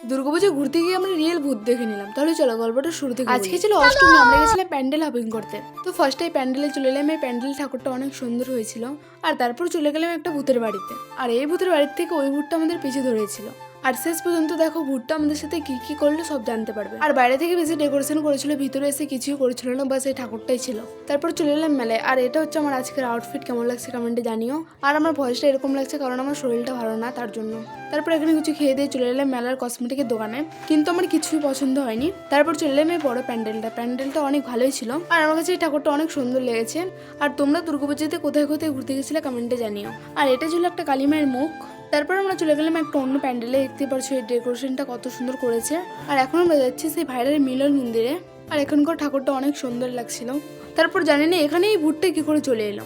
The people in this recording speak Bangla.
দুর্গাপুজো ঘুরতে গিয়ে আমরা রিয়েল ভূত দেখে নিলাম। তাহলে চলো গল্পটা শুরু থেকে। আজকে ছিল অষ্টমী, আমরা গেছিলাম প্যান্ডেল হপিং করতে। তো ফার্স্টে প্যান্ডেলে চলে এলাম। এই প্যান্ডেল ঠাকুরটা অনেক সুন্দর হয়েছিল। আর তারপর চলে গেলাম একটা ভূতের বাড়িতে। আর এই ভূতের বাড়ির থেকে ওই ভূতটা আমাদের পিছু ধরেছিল। আর শেষ পর্যন্ত দেখো ভূতটা আমাদের সাথে কি কি করলো সব জানতে পারবে। আর বাইরে থেকে বেশি ডেকোরেশন করেছিল, ভিতরে এসে কিছুই করেছিল না, বাস এই ঠাকুরটাই ছিল। তারপর চলে এলাম মেলায়। আর এটা হচ্ছে আমার আজকের আউটফিট। কেমন লাগছে কমেন্টে জানিও। আর আমার ভয়েসটা এরকম লাগছে কারণ আমার শরীরটা ভালো না, তার জন্য। তারপর এখানে কিছু খেয়ে দিয়ে চলে এলাম মেলার কসমেটিকের দোকানে, কিন্তু আমার কিছুই পছন্দ হয়নি। তারপর চলে এলাম এই বড় প্যান্ডেলটা অনেক ভালোই ছিল। আর আমার কাছে এই ঠাকুরটা অনেক সুন্দর লেগেছে। আর তোমরা দুর্গাপুজোতে কোথায় কোথায় ঘুরতে গেছিলে কমেন্টে জানিও। আর এটা ছিল একটা কালী মায়ের মুখ। তারপর আমরা চলে গেলাম একটা অন্য প্যান্ডেলে। দেখতে পারছো এই ডেকোরেশনটা কত সুন্দর করেছে। আর এখন আমরা যাচ্ছি সেই ভাইরাল মিলন মন্দিরে। আর এখানকার ঠাকুরটা অনেক সুন্দর লাগছিল। তারপর জানি না এখানে এই ভূতটা কি করে চলে এলো।